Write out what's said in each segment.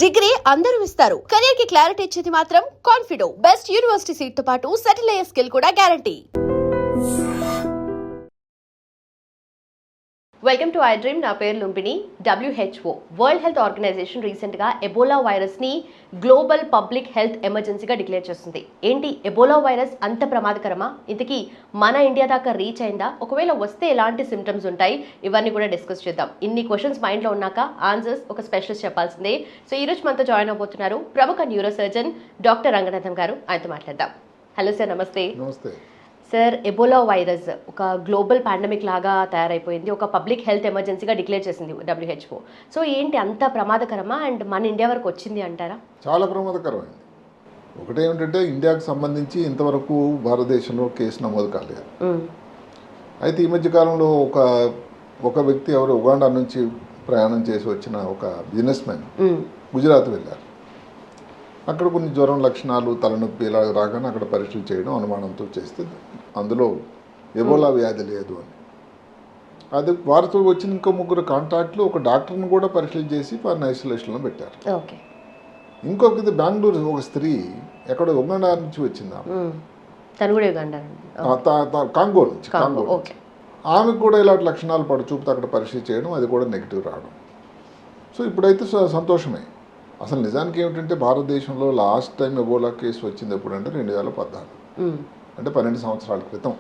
Degree అందరూ ఇస్తారు. Career కి క్లారిటీ ఇచ్చేది మాత్రం కాన్ఫిడో. బెస్ట్ యూనివర్సిటీ సీట్ తో పాటు సెటిల్ అయ్యే స్కిల్ కూడా guarantee. Welcome to I dream. నా పేరు Lumbini. WHO world health organization రీసెంట్గా ఎబోలా వైరస్ని గ్లోబల్ పబ్లిక్ హెల్త్ ఎమర్జెన్సీగా డిక్లేర్ చేస్తుంది. ఏంటి ఎబోలా వైరస్ అంత ప్రమాదకరమా? ఇంతకీ మన ఇండియా దాకా రీచ్ అయిందా? ఒకవేళ వస్తే ఎలాంటి సిమ్టమ్స్ ఉంటాయి? ఇవన్నీ కూడా డిస్కస్ చేద్దాం. ఇన్ని క్వశ్చన్స్ మైండ్లో ఉన్నాక ఆన్సర్స్ ఒక స్పెషలిస్ట్ చెప్పాల్సిందే. సో ఈ రోజు మనతో జాయిన్ అవబోతున్నారు ప్రముఖ న్యూరో సర్జన్ డాక్టర్ రంగనాథన్ గారు. ఆయనతో మాట్లాడదాం. హలో సార్, నమస్తే. నమస్తే సార్, ఎబోలా వైరస్ ఒక గ్లోబల్ పాండమిక్ లాగా తయారైపోయింది. ఒక పబ్లిక్ హెల్త్ ఎమర్జెన్సీగా డిక్లేర్ చేసింది WHO. సో ఏంటి అంత ప్రమాదకరమా? అండ్ మన ఇండియా వరకు వచ్చింది అంటారా? చాలా ప్రమాదకరమైంది. ఒకటేమిటంటే ఇండియాకు సంబంధించి ఇంతవరకు భారతదేశంలో కేసు నమోదు కాలేదు. అయితే ఈ మధ్యకాలంలో ఒక వ్యక్తి ఎవరు ఉగాండా నుంచి ప్రయాణం చేసి వచ్చిన ఒక బిజినెస్ మ్యాన్ గుజరాత్ వెళ్ళారు. అక్కడ కొన్ని జ్వరం లక్షణాలు, తలనొప్పి ఇలా రాగానే అక్కడ పరీక్షలు చేయడం అనుమానంతో చేస్తే అందులో ఎబోలా వ్యాధి లేదు అని. అది వారితో వచ్చిన ఇంకో ముగ్గురు కాంటాక్ట్లు ఒక డాక్టర్ని కూడా పరీక్షలు చేసి వారిని ఐసోలేషన్లో పెట్టారు. ఇంకొకటి బెంగళూరు ఒక స్త్రీ ఎక్కడ ఉగాండా నుంచి వచ్చిందా, కాంగో నుంచి. ఆమెకు కూడా ఇలాంటి లక్షణాలు చూపుతూ అక్కడ పరీక్ష చేయడం, అది కూడా నెగిటివ్ రావడం. సో ఇప్పుడైతే సంతోషమే. అసలు నిజానికి ఏమిటంటే భారతదేశంలో లాస్ట్ టైం ఎబోలా కేసు వచ్చింది ఎప్పుడంటే 2014, అంటే 12 సంవత్సరాల క్రితం.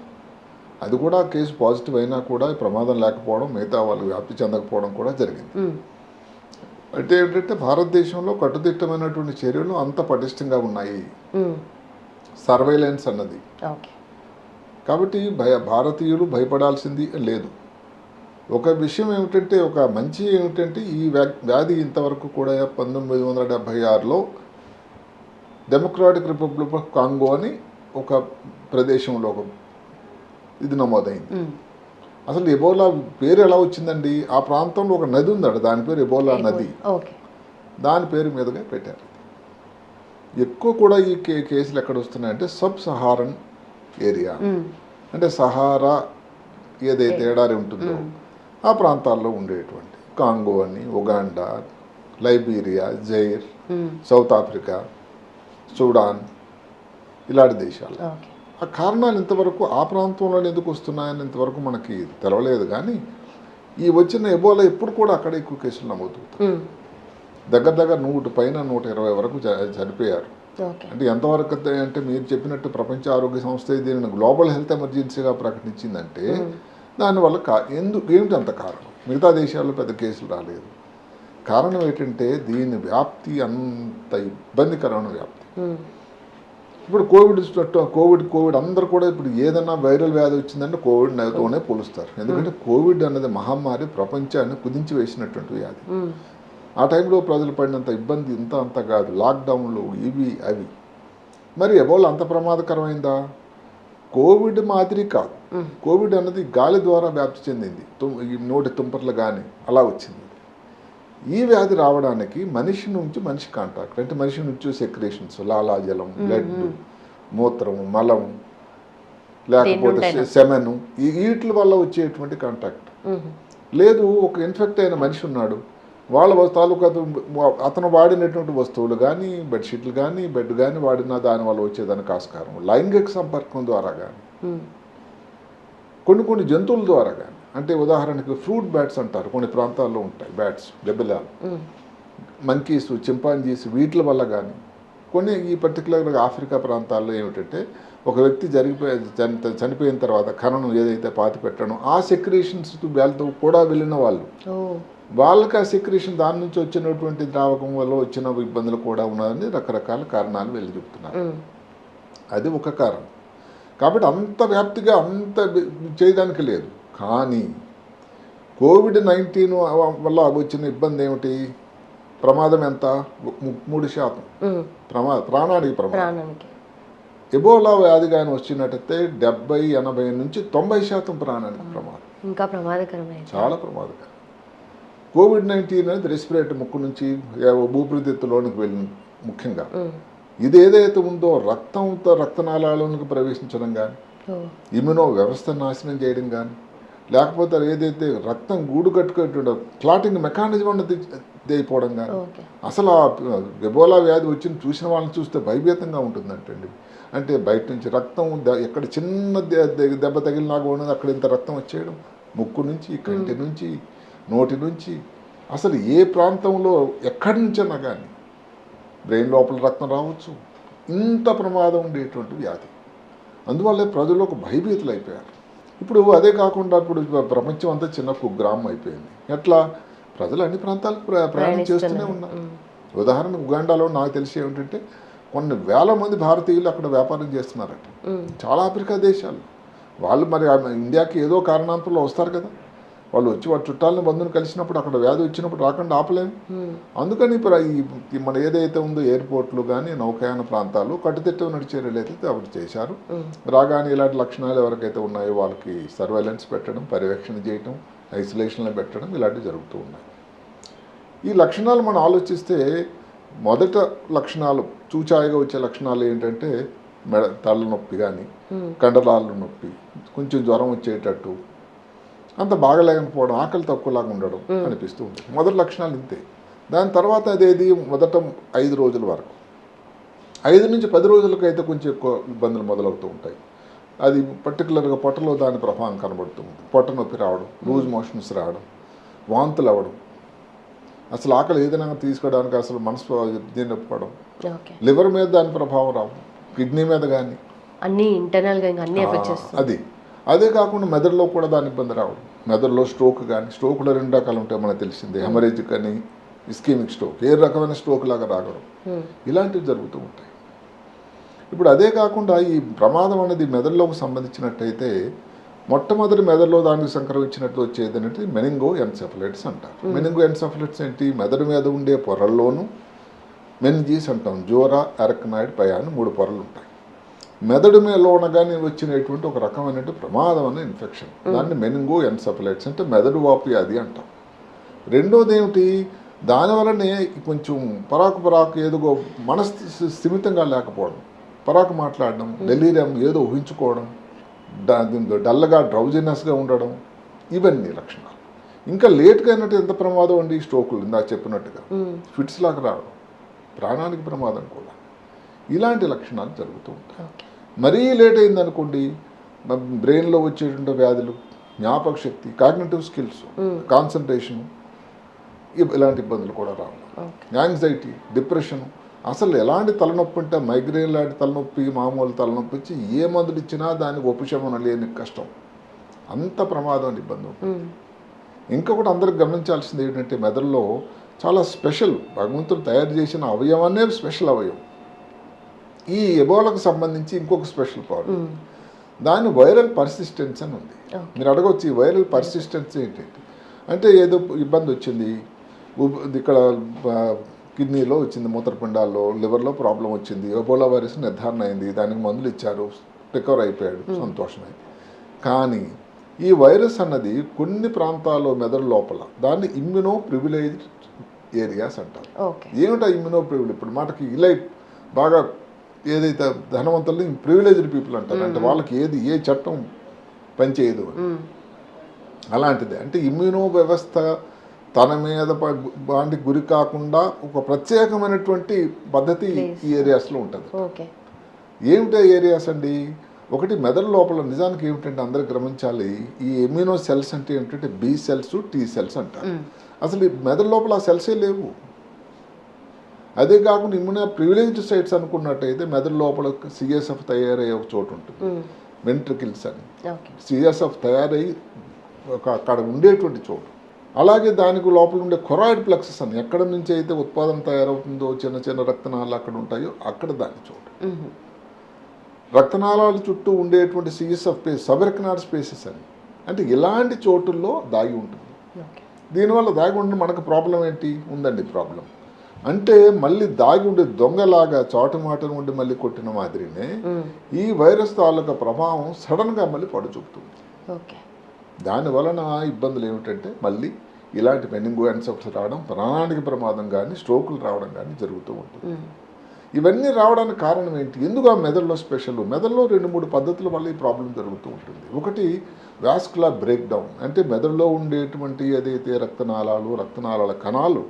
అది కూడా కేసు పాజిటివ్ అయినా కూడా ప్రమాదం లేకపోవడం, మిగతా వాళ్ళు వ్యాప్తి చెందకపోవడం కూడా జరిగింది. అంటే ఏంటంటే భారతదేశంలో కట్టుదిట్టమైనటువంటి చర్యలు అంత పటిష్టంగా ఉన్నాయి, సర్వైలెన్స్ అన్నది. కాబట్టి భారతీయులు భయపడాల్సింది లేదు. ఒక విషయం ఏమిటంటే, ఒక మంచి ఏమిటంటే ఈ వ్యాధి ఇంతవరకు కూడా 1976లో డెమోక్రాటిక్ రిపబ్లిక్ ఆఫ్ కాంగో అని ఒక ప్రదేశంలో ఒక ఇది నమోదైంది. అసలు ఎబోలా పేరు ఎలా వచ్చిందండి? ఆ ప్రాంతంలో ఒక నది ఉందట, దాని పేరు ఎబోలా నది. దాని పేరు మీదుగా పెట్టారు. ఎక్కువ కూడా ఈ కేసులు ఎక్కడ వస్తున్నాయంటే సబ్ సహారన్ ఏరియా, అంటే సహారా ఏదైతే ఎడారి ఉంటుందో ఆ ప్రాంతాల్లో ఉండేటువంటి కాంగో అని, Uganda, Liberia, Zaire, South Africa, Sudan, ఇలాంటి దేశాలు. ఆ కారణాలు ఇంతవరకు ఆ ప్రాంతంలో ఎందుకు వస్తున్నాయని ఇంతవరకు మనకి తెలవలేదు. కానీ ఈ వచ్చిన ఎబోలా ఎప్పుడు కూడా అక్కడ ఎక్కువ కేసులు నమోదవుతాయి. దగ్గర 100 పైన 120 వరకు చనిపోయారు. అంటే ఎంతవరకు అంటే మీరు చెప్పినట్టు ప్రపంచ ఆరోగ్య సంస్థ దీనిని గ్లోబల్ హెల్త్ ఎమర్జెన్సీగా ప్రకటించిందంటే దానివల్ల ఏమిటి అంత కారణం? మిగతా దేశాల్లో పెద్ద కేసులు రాలేదు. కారణం ఏంటంటే దీని వ్యాప్తి అంత ఇబ్బందికరమైన వ్యాప్తి. ఇప్పుడు కోవిడ్ అందరూ కూడా ఇప్పుడు ఏదైనా వైరల్ వ్యాధి వచ్చిందంటే కోవిడ్తోనే పోలుస్తారు. ఎందుకంటే కోవిడ్ అన్నది మహమ్మారి ప్రపంచాన్ని కుదించి వేసినటువంటి వ్యాధి. ఆ టైంలో ప్రజలు పడినంత ఇబ్బంది అంత కాదు, లాక్డౌన్లు ఇవి అవి. మరి ఎబోలా అంత ప్రమాదకరమైందా? కోవిడ్ మాదిరి కాదు. కోవిడ్ అన్నది గాలి ద్వారా వ్యాప్తి చెందింది, నోటి తుంపర్లు కానీ అలా వచ్చింది. ఈ వ్యాధి రావడానికి మనిషి నుంచి మనిషి కాంటాక్ట్, అంటే మనిషి నుంచి సెక్రేషన్స్, లాలాజలం, బ్లడ్, మూత్రం, మలం, లేకపోతే సెమెను, వీటి వల్ల వచ్చేటువంటి కాంటాక్ట్. లేదు, ఒక ఇన్ఫెక్ట్ అయిన మనిషి ఉన్నాడు, వాళ్ళ తాలూకా అతను వాడినటువంటి వస్తువులు కానీ, బెడ్షీట్లు కానీ, బెడ్ కానీ వాడిన దానివల్ల వచ్చేదానికి ఆస్కారం. లైంగిక సంపర్కం ద్వారా కానీ, కొన్ని జంతువుల ద్వారా కానీ, అంటే ఉదాహరణకు ఫ్రూట్ బ్యాట్స్ అంటారు, కొన్ని ప్రాంతాల్లో ఉంటాయి బ్యాట్స్, గబ్బిలాలు, మంకీస్, చింపాంజీస్, వీటి వల్ల కానీ, కొన్ని ఈ పర్టికులర్గా ఆఫ్రికా ప్రాంతాల్లో ఏమిటంటే ఒక వ్యక్తి చనిపోయిన తర్వాత ఖననం ఏదైతే పాతి పెట్టడం, ఆ సెక్రేషన్స్ వాళ్ళతో కూడా వెళ్ళిన వాళ్ళకి ఆ సెక్రేషన్ దాని నుంచి వచ్చినటువంటి ద్రావకం వల్ల వచ్చిన ఇబ్బందులు కూడా ఉన్నాయని రకరకాల కారణాలు వెళ్ళి చెప్తున్నారు. అది ఒక కారణం. కాబట్టి అంత వ్యాప్తిగా అంత చేయడానికి లేదు. కానీ COVID-19 వల్ల వచ్చిన ఇబ్బంది ఏమిటి? ప్రమాదం ఎంత? 3% ప్రాణానికి ప్రమాదం. ఎబోలా వ్యాధి కానీ వచ్చినట్టయితే 70-80 నుంచి 90% ప్రాణానికి ప్రమాదం. ఇంకా ప్రమాదకరమైన, చాలా ప్రమాదకరం. COVID-19 అనేది రెస్పిరేటరీ, ముక్కు నుంచి ఊపిరితిత్తులోనికి వెళ్ళిన ముఖ్యంగా. ఇది ఏదైతే ఉందో రక్తనాళాలకు ప్రవేశించడం కానీ, ఇమ్యూనో వ్యవస్థ నాశనం చేయడం కానీ, లేకపోతే ఏదైతే రక్తం గూడు కట్టుకుంటుండో క్లాటింగ్ మెకానిజం అన్నది అయిపోవడం కానీ అసలు ఆ ఎబోలా వ్యాధి వచ్చి చూసిన వాళ్ళని చూస్తే భయభీతంగా ఉంటుందంటండి. అంటే బయట నుంచి రక్తం ఎక్కడ చిన్న దెబ్బ తగిలినా కూడా అక్కడ ఇంత రక్తం వచ్చేయడం, ముక్కు నుంచి, కంటి నుంచి, నోటి నుంచి, అసలు ఏ ప్రాంతంలో ఎక్కడి నుంచైనా కానీ బ్రెయిన్ లోపల రక్తం రావచ్చు. ఇంత ప్రమాదం ఉండేటువంటి వ్యాధి. అందువల్లే ప్రజలు ఒక భయభీతులు అయిపోయారు. ఇప్పుడు అదే కాకుండా ఇప్పుడు ప్రపంచం అంతా చిన్న కుగ్రామం అయిపోయింది. ఎట్లా ప్రజలు అన్ని ప్రాంతాలకు ప్రయాణం చేస్తూనే ఉన్నారు. ఉదాహరణకు ఉగాండాలో నాకు తెలిసి ఏమిటంటే కొన్ని వేల మంది భారతీయులు అక్కడ వ్యాపారం చేస్తున్నారట. చాలా ఆఫ్రికా దేశాలు వాళ్ళు మరి ఇండియాకి ఏదో కారణాంతరంలో వస్తారు కదా, వాళ్ళు వచ్చి వాళ్ళ చుట్టాలను బంధువులు కలిసినప్పుడు అక్కడ వ్యాధి వచ్చినప్పుడు రాకుండా ఆపలేము. అందుకని ఈ మన ఏదైతే ఉందో ఎయిర్పోర్ట్లు కానీ నౌకాయాన ప్రాంతాలు కట్టుదిట్టం నడిచే చర్యలైతే అప్పుడు చేశారు. రాగానే ఇలాంటి లక్షణాలు ఎవరికైతే ఉన్నాయో వాళ్ళకి సర్వేలెన్స్ పెట్టడం, పర్యవేక్షణ చేయటం, ఐసోలేషన్లో పెట్టడం ఇలాంటివి జరుగుతూ ఉన్నాయి. ఈ లక్షణాలు మనం ఆలోచిస్తే మొదట లక్షణాలు చూచాయిగా వచ్చే లక్షణాలు ఏంటంటే తలనొప్పి కానీ, కండరాల నొప్పి, కొంచెం జ్వరం వచ్చేటట్టు, అంత బాగలేకపోవడం, ఆకలి తక్కువలాగా ఉండడం అనిపిస్తూ ఉంటుంది. మొదటి లక్షణాలు ఇంతే. దాని తర్వాత అదేది మొదట 5 రోజుల వరకు, 5 నుంచి 10 రోజులకు అయితే కొంచెం ఎక్కువ ఇబ్బందులు మొదలవుతూ ఉంటాయి. అది పర్టికులర్గా పొట్టలో దాని ప్రభావం కనబడుతూ ఉంటుంది. పొట్ట నొప్పి రావడం, లూజ్ మోషన్స్ రావడం, వాంతులు అవ్వడం, అసలు ఆకలి ఏదైనా తీసుకోవడానికి అసలు మనసు నొప్పుకోవడం, లివర్ మీద దాని ప్రభావం రావడం, కిడ్నీ మీద కానీ అన్ని ఇంటర్నల్గా అన్ని ఎఫెక్ట్ చేస్తుంది. అది అదే కాకుండా మెదడులో కూడా దాని ఇబ్బంది రావడం. మెదడులో స్ట్రోక్ కానీ, స్ట్రోక్లో 2 రకాలు ఉంటాయి మనకు తెలిసిందే, హెమరేజిక్ అని ఇస్కెమిక్ స్ట్రోక్, ఏ రకమైన స్ట్రోక్ లాగా రావడం, ఇలాంటివి జరుగుతూ ఉంటాయి. ఇప్పుడు అదే కాకుండా ఈ ప్రమాదం అనేది మెదడులోకి సంబంధించినట్టయితే మొట్టమొదటి మెదడులో దానికి సంక్రమించినట్టు వచ్చేది అంటే మెనింగో ఎన్సెఫలైటిస్ అంటారు. మెనింగో ఎన్సెఫలైటిస్ ఏంటి, మెదడు మీద ఉండే పొరల్లోనూ మెనింజీస్ అంటాం, జోరా, అరక్నాయిడ్, పయా అని 3 పొరలు ఉంటాయి. మెదడు మీదలోన కానీ వచ్చినటువంటి ఒక రకమైనటువంటి ప్రమాదమైన ఇన్ఫెక్షన్, దాన్ని మెనింగో ఎన్సెఫలైటిస్ అంటే మెదడు వాపు వ్యాధి అంటాం. రెండోది ఏమిటి, దానివల్లనే కొంచెం పరాకు ఏదో స్థిమితంగా లేకపోవడం, పరాకు మాట్లాడడం, డెలీరియం ఏదో ఊహించుకోవడం, డల్గా డ్రౌజినెస్గా ఉండడం, ఇవన్నీ లక్షణాలు. ఇంకా లేట్గా అయినట్టు ఎంత ప్రమాదం అండి, స్ట్రోకులు ఇందాక చెప్పినట్టుగా ఫిట్స్ లాగా రావడం, ప్రాణానికి ప్రమాదం కూడా, ఇలాంటి లక్షణాలు జరుగుతూ ఉంటాయి. మరీ లేట్ అయిందనుకోండి, బ్రెయిన్లో వచ్చేటువంటి వ్యాధులు, జ్ఞాపక శక్తి, కాగ్నిటివ్ స్కిల్స్, కాన్సన్ట్రేషన్, ఇలాంటి ఇబ్బందులు కూడా రావడం, యాంగ్జైటీ, డిప్రెషన్. అసలు ఎలాంటి తలనొప్పి అంటే మైగ్రేన్ లాంటి తలనొప్పి, మామూలు తలనొప్పి వచ్చి ఏ మందులు ఇచ్చినా దానికి ఉపశమనం లేని కష్టం, అంత ప్రమాదం ఇబ్బంది ఉంటుంది. ఇంకొకటి అందరికి గమనించాల్సింది ఏంటంటే మెదడులో చాలా స్పెషల్, భగవంతుడు తయారు చేసిన అవయవాన్నే స్పెషల్ అవయవం. ఈ ఎబోలాకు సంబంధించి ఇంకొక స్పెషల్ ప్రాబ్లం, దాని వైరల్ పర్సిస్టెన్స్ అని ఉంది. మీరు అడగవచ్చు ఈ వైరల్ పర్సిస్టెన్స్ ఏంటంటే, అంటే ఏదో ఇబ్బంది వచ్చింది, ఇక్కడ కిడ్నీలో వచ్చింది, మూత్రపిండాల్లో, లివర్లో ప్రాబ్లం వచ్చింది, ఎబోలా వైరస్ నిర్ధారణ అయింది, దానికి మందులు ఇచ్చారు, రికవర్ అయిపోయాడు, సంతోషమే. కానీ ఈ వైరస్ అన్నది కొన్ని ప్రాంతాల్లో మెదడు లోపల దాన్ని ఇమ్యూనో ప్రివిలేజ్డ్ ఏరియాస్ అంటారు. ఏమిటా ఇమ్యూనో ప్రివిలేజ్? ఇప్పుడు మాటకి ఇలైట్ బాగా ఏదైతే ధనవంతుల్ని ప్రివిలేజ్డ్ పీపుల్ అంటారు, అంటే వాళ్ళకి ఏ చట్టం పనిచేయదు అలాంటిదే. అంటే ఇమ్యూనో వ్యవస్థ తన మీద వాటికి గురి కాకుండా ఒక ప్రత్యేకమైనటువంటి పద్ధతి ఈ ఏరియాస్లో ఉంటుంది. ఏమిటా ఏరియాస్ అండి? ఒకటి మెదడు లోపల నిజానికి ఏమిటంటే అందరూ గమనించాలి, ఈ ఇమ్యూనో సెల్స్ అంటే ఏమిటంటే బి సెల్స్, టీ సెల్స్ అంటారు. అసలు ఈ మెదడు లోపల ఆ సెల్సే లేవు. అదే కాకుండా ఇమ్యూనో ప్రివిలేజ్డ్ సైట్స్ అనుకున్నట్టయితే మెదడు లోపల సిఎస్ఎఫ్ తయారయ్యే ఒక చోటు ఉంటుంది, వెంట్రికిల్స్ అని. సిఎస్ఎఫ్ తయారయ్యి అక్కడ ఉండేటువంటి చోటు. అలాగే దానికి లోపల ఉండే కొరాయిడ్ ప్లెక్సస్ అని, ఎక్కడ నుంచి అయితే ఉత్పాదన తయారవుతుందో చిన్న చిన్న రక్తనాళాలు అక్కడ ఉంటాయో అక్కడ దాని చోటు. రక్తనాళాల చుట్టూ ఉండేటువంటి సిఎస్ఎఫ్ సబెర్కనాడ్ స్పేసెస్ అని, అంటే ఇలాంటి చోటుల్లో దాగి ఉంటుంది. దీనివల్ల దాగి ఉండే మనకు ప్రాబ్లం ఏంటి ఉందండి? ప్రాబ్లం అంటే మళ్ళీ దాగి ఉండే దొంగలాగా చాటుమాటను ఉండి మళ్ళీ కొట్టిన మాదిరినే ఈ వైరస్ తాలూకా ప్రభావం సడన్గా మళ్ళీ పడుచూపుతుంది. దానివలన ఇబ్బందులు ఏమిటంటే మళ్ళీ ఇలాంటి మెనింగో ఎన్సెఫలైటిస్ రావడం, ప్రాణానికి ప్రమాదం కానీ, స్ట్రోకులు రావడం కానీ జరుగుతూ ఉంటుంది. ఇవన్నీ రావడానికి కారణం ఏంటి? ఎందుకు ఆ మెదడులో స్పెషల్? మెదడులో 2-3 పద్ధతుల వల్ల ఈ ప్రాబ్లం జరుగుతూ ఉంటుంది. ఒకటి వాస్కులర్ బ్రేక్ డౌన్, అంటే మెదడులో ఉండేటువంటి ఏదైతే రక్తనాళాల కణాలు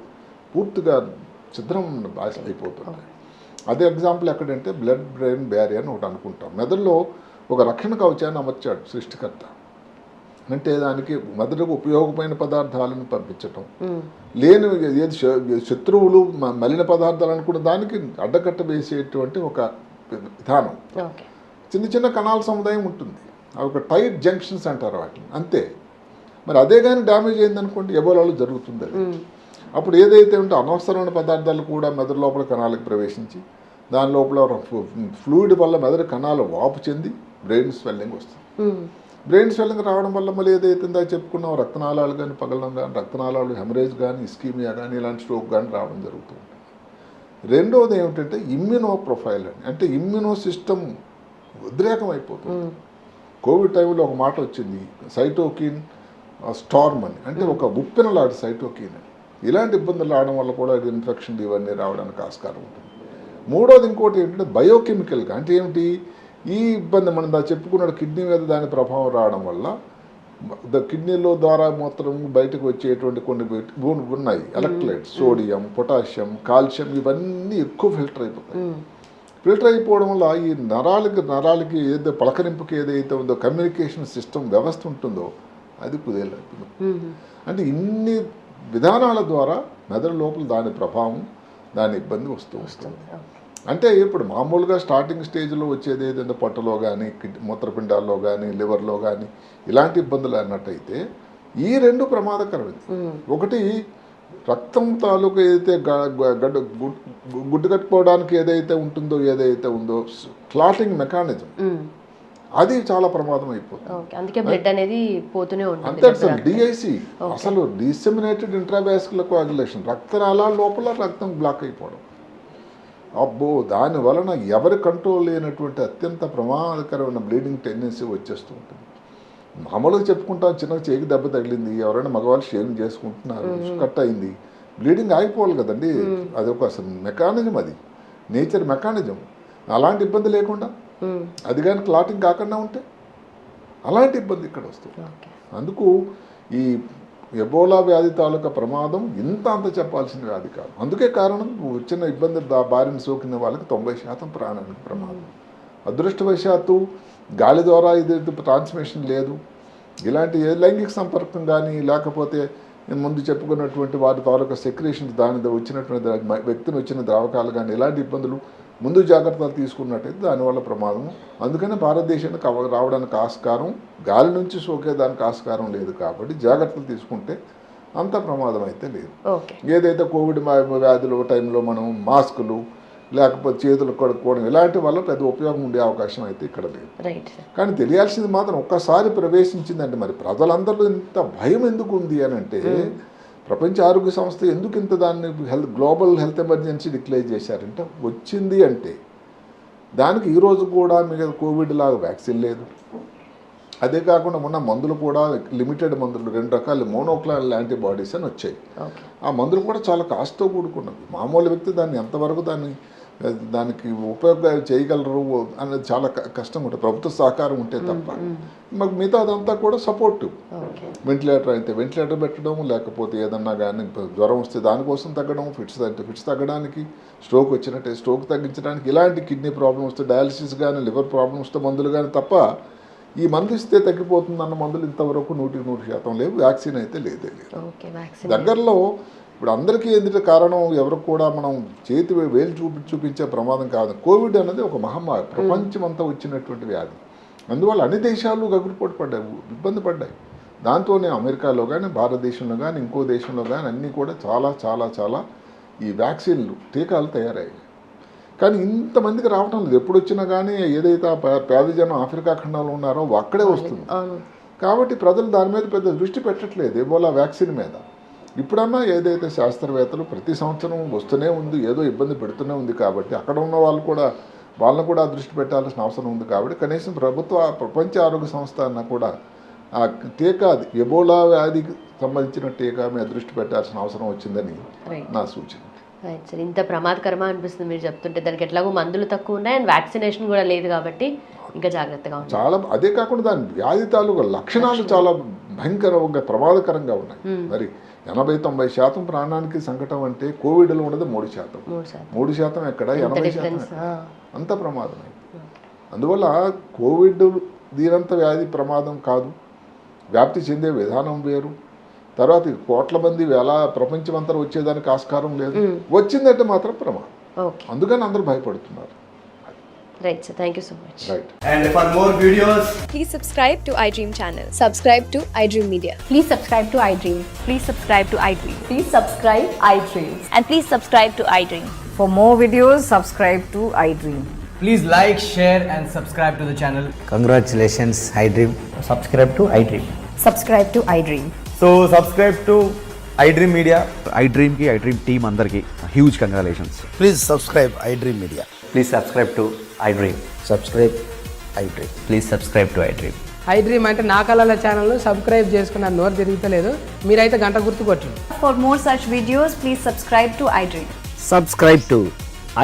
పూర్తిగా ఛిద్రం అయిపోతుంటాయి. అదే ఎగ్జాంపుల్ ఎక్కడంటే బ్లడ్ బ్రెయిన్ బ్యారియర్ అని ఒకటి అనుకుంటాం. మెదడులో ఒక రక్షణ కవచాన్ని అమర్చాడు సృష్టికర్త. అంటే దానికి మెదడుకు ఉపయోగమైన పదార్థాలను పంపించటం, లేని ఏది శత్రువులు మలిన పదార్థాలు అనుకున్న దానికి అడ్డకట్ట వేసేటువంటి ఒక విధానం. చిన్న చిన్న కణాల సముదాయం ఉంటుంది, అవి ఒక టైట్ జంక్షన్స్ అంటారు వాటిని, అంతే. మరి అదే కానీ డ్యామేజ్ అయిందనుకోండి ఎబోలాలో జరుగుతుంది అది. అప్పుడు ఏదైతే ఉంటే అనవసరమైన పదార్థాలు కూడా మెదడు లోపల కణాలకు ప్రవేశించి దాని లోపల ఫ్లూయిడ్ వల్ల మెదడు కణాలు వాపు చెంది బ్రెయిన్ స్వెల్లింగ్ వస్తుంది. బ్రెయిన్ స్వెల్లింగ్ రావడం వల్ల మళ్ళీ ఏదైతే ఇందాక చెప్పుకున్నాం రక్తనాళాలు కానీ పగలడం కానీ, రక్తనాళాలు హెమరేజ్ కానీ, ఇస్కీమియా కానీ, ఇలాంటి స్ట్రోక్ కానీ రావడం జరుగుతూ ఉంటుంది. రెండవది ఏమిటంటే ఇమ్యూనో ప్రొఫైల్ అని, అంటే ఇమ్యూనో సిస్టమ్ ఉద్రేకం అయిపోతుంది. కోవిడ్ టైంలో ఒక మాట వచ్చింది, సైటోకిన్ స్టార్మ్ అని, అంటే ఒక ఉప్పెనలాంటి సైటోకిన్ అని. ఇలాంటి ఇబ్బందులు రావడం వల్ల కూడా ఇన్ఫెక్షన్ ఇవన్నీ రావడానికి ఆస్కారం ఉంటుంది. మూడోది ఇంకోటి ఏంటంటే బయోకెమికల్గా, అంటే ఏమిటి ఈ ఇబ్బంది మనం చెప్పుకున్నాడు కిడ్నీ మీద దాని ప్రభావం రావడం వల్ల కిడ్నీలో ద్వారా మూత్రం బయటకు వచ్చేటువంటి కొన్ని ఉన్నాయి ఎలక్ట్రోలైట్స్, సోడియం, పొటాషియం, కాల్షియం, ఇవన్నీ ఎక్కువ ఫిల్టర్ అయిపోతాయి. ఫిల్టర్ అయిపోవడం వల్ల ఈ నరాలకి ఏదైతే పలకరింపుకి ఏదైతే ఉందో కమ్యూనికేషన్ సిస్టమ్ వ్యవస్థ ఉంటుందో అది కుదేలవుతుంది. అంటే ఇన్ని విధానాల ద్వారా మెదడు లోపల దాని ప్రభావం, దాని ఇబ్బంది వస్తుంది. అంటే ఇప్పుడు మామూలుగా స్టార్టింగ్ స్టేజ్లో వచ్చేది ఏదైతే పొట్టలో కానీ, మూత్రపిండాల్లో కానీ, లివర్లో కానీ ఇలాంటి ఇబ్బందులు అన్నట్టయితే ఈ రెండు ప్రమాదకరమైంది. ఒకటి రక్తం తాలూకు ఏదైతే గుడ్డు కట్టుకోవడానికి ఏదైతే ఉందో క్లాటింగ్ మెకానిజం, అది చాలా ప్రమాదం అయిపోతుంది. అందుకే బ్లడ్ అనేది పోతూనే ఉంటుంది. అంతే అసలు డిఐసి, అసలు డిసెమినేటెడ్ ఇంట్రావాస్కులర్ కోయాగులేషన్, రక్తనాళాల లోపల రక్తం బ్లాక్ అయిపోవడం, అబ్బో దాని వలన ఎవరి కంట్రోల్ లేనటువంటి అత్యంత ప్రమాదకరమైన బ్లీడింగ్ టెండెన్సీ వచ్చేస్తూ ఉంటుంది. మామూలుగా చెప్పుకుంటాం, చిన్నగా చేయికి దెబ్బ తగిలింది, ఎవరైనా మగవాళ్ళు షేవింగ్ చేసుకుంటున్నారు, కట్ అయింది, బ్లీడింగ్ ఆగిపోవాలి కదండి. అది ఒక అసలు మెకానిజం, అది నేచర్ మెకానిజం. అలాంటి ఇబ్బంది లేకుండా, అది కానీ క్లాటింగ్ కాకుండా ఉంటే అలాంటి ఇబ్బంది ఇక్కడ వస్తుంది. అందుకు ఈ ఎబోలా వ్యాధి తాలూకా ప్రమాదం అంత చెప్పాల్సిన వ్యాధి కాదు. అందుకే కారణం వచ్చిన ఇబ్బంది బారిన సోకిన వాళ్ళకి 90% ప్రాణానికి ప్రమాదం. అదృష్టవశాత్తు గాలి ద్వారా ఇది ట్రాన్స్మిషన్ లేదు. ఇలాంటి లైంగిక సంపర్కం కానీ, లేకపోతే ముందు చెప్పుకున్నటువంటి వారి తాలూకా సెక్రేషన్స్, దాని వచ్చినటువంటి వ్యక్తిని వచ్చిన ద్రావకాలు కానీ, ఇలాంటి ఇబ్బందులు ముందు జాగ్రత్తలు తీసుకున్నట్టయితే దానివల్ల ప్రమాదం. అందుకనే భారతదేశానికి రావడానికి ఆస్కారం, గాలి నుంచి సోకేదానికి ఆస్కారం లేదు. కాబట్టి జాగ్రత్తలు తీసుకుంటే అంత ప్రమాదం అయితే లేదు. ఏదైతే కోవిడ్ వ్యాధుల టైంలో మనం మాస్కులు, లేకపోతే చేతులు కడుక్కోవడం, ఇలాంటి వల్ల పెద్ద ఉపయోగం ఉండే అవకాశం అయితే ఇక్కడ లేదు. కానీ తెలియాల్సింది మాత్రం ఒక్కసారి ప్రవేశించిందంటే మరి ప్రజలందరూ ఇంత భయం ఎందుకు ఉంది అని అంటే, ప్రపంచ ఆరోగ్య సంస్థ ఎందుకు ఇంత దాన్ని గ్లోబల్ హెల్త్ ఎమర్జెన్సీ డిక్లేర్ చేశారంటే, వచ్చింది అంటే దానికి ఈరోజు కూడా మీకు కోవిడ్ లాగా వ్యాక్సిన్ లేదు. అదే కాకుండా ఉన్న మందులు కూడా లిమిటెడ్ మందులు, 2 రకాల మోనోక్లోనల్ యాంటీబాడీస్ అని వచ్చాయి. ఆ మందులు కూడా చాలా కాస్ట్తో కూడుకున్నవి. మామూలు వ్యక్తి దాన్ని ఎంతవరకు దానికి ఉపయోగం చేయగలరు అనేది చాలా కష్టం ఉంటుంది, ప్రభుత్వ సహకారం ఉంటే తప్ప. మాకు మిగతా అదంతా కూడా సపోర్టివ్. వెంటిలేటర్ అయితే వెంటిలేటర్ పెట్టడం, లేకపోతే ఏదన్నా కానీ జ్వరం వస్తే దానికోసం తగ్గడం, ఫిట్స్ అంటే ఫిట్స్ తగ్గడానికి, స్ట్రోక్ వచ్చినట్టే స్ట్రోక్ తగ్గించడానికి, ఇలాంటి కిడ్నీ ప్రాబ్లమ్ వస్తే డయాలసిస్ కానీ, లివర్ ప్రాబ్లమ్ వస్తే మందులు కానీ తప్ప ఈ మందు ఇస్తే తగ్గిపోతుంది అన్న మందులు ఇంతవరకు 100% లేవు. వ్యాక్సిన్ అయితే లేదే లేదు. దగ్గరలో ఇప్పుడు అందరికీ ఎందుకు కారణం, ఎవరికి కూడా మనం వేలు చూపించే ప్రమాదం కాదు. కోవిడ్ అనేది ఒక మహమ్మారి, ప్రపంచమంతా వచ్చినటువంటి వ్యాధి. అందువల్ల అన్ని దేశాలు గగురుపోటు పడ్డాయి, ఇబ్బంది పడ్డాయి. దాంతోనే అమెరికాలో కానీ, భారతదేశంలో కానీ, ఇంకో దేశంలో కానీ అన్నీ కూడా చాలా చాలా చాలా ఈ వ్యాక్సిన్లు, టీకాలు తయారయ్యాయి. కానీ ఇంతమందికి రావటం లేదు. ఎప్పుడు వచ్చినా కానీ ఏదైతే పేద జనం ఆఫ్రికా ఖండంలో ఉన్నారో అక్కడే వస్తుంది. కాబట్టి ప్రజలు దాని మీద పెద్ద దృష్టి పెట్టట్లేదు, ఎబోలా వ్యాక్సిన్ మీద. ఇప్పుడన్నా ఏదైతే శాస్త్రవేత్తలు ప్రతి సంవత్సరం వస్తూనే ఉంది, ఏదో ఇబ్బంది పెడుతూనే ఉంది. కాబట్టి అక్కడ ఉన్న వాళ్ళని కూడా దృష్టి పెట్టాల్సిన అవసరం ఉంది. కాబట్టి కనీసం ప్రపంచ ఆరోగ్య సంస్థ అన్న కూడా ఆ టీకా, ఎబోలా వ్యాధికి సంబంధించిన టీకా మీద దృష్టి పెట్టాల్సిన అవసరం వచ్చిందని నా సూచన. రైట్ సార్, ఇంత ప్రమాదకరమా అనిపిస్తుంది మీరు చెప్తుంటే. దానికి ఎట్లాగో మందులు తక్కువ ఉన్నాయి అండ్ వ్యాక్సినేషన్ కూడా లేదు కాబట్టి ఇంకా జాగ్రత్తగా ఉంది. చాలా, అదే కాకుండా దాని వ్యాధి తాలూకు లక్షణాలు చాలా భయంకరంగా ప్రమాదకరంగా ఉన్నాయి. మరి 80-90% ప్రాణానికి సంకటం అంటే కోవిడ్లో ఉన్నది 3%. 3% ఎక్కడ, 80% అంత ప్రమాదం. అందువల్ల కోవిడ్ దీనంత వ్యాధి ప్రమాదం కాదు, వ్యాప్తి చెందే విధానం వేరు. తర్వాత కోట్ల మంది ఎలా ప్రపంచమంతా వచ్చేదానికి ఆస్కారం లేదు, వచ్చిందంటే మాత్రం ప్రమాదం. అందుకని అందరూ భయపడుతున్నారు. Right, sir. Thank you so much. Right. And for more videos, please subscribe to iDream channel. Subscribe to iDream Media. Please subscribe to iDream. Please subscribe to iDream. Please subscribe iDream. And please subscribe to iDream. For more videos, subscribe to iDream. please like, share and subscribe to the channel. Congratulations, iDream. Subscribe to iDream. Subscribe to iDream. So subscribe to iDream Media. iDream ki iDream team andarki huge congratulations. Please subscribe iDream Media. Please subscribe to iDream. Subscribe iDream. Please subscribe to iDream. iDream అంటే నా కళల ఛానల్ను subscribe చేసుకున్న నోరు తిరుగుతలేదు, మీరైతే గంట గుర్తు కొట్టండి. For more such videos, please subscribe to iDream. Subscribe to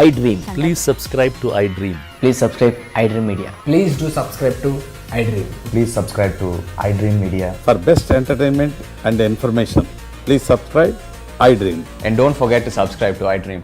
iDream. Please subscribe to iDream. Please subscribe iDream Media. Please do subscribe to iDream. Please subscribe to iDream Media. For best entertainment and information, please subscribe iDream. And don't forget to subscribe to iDream.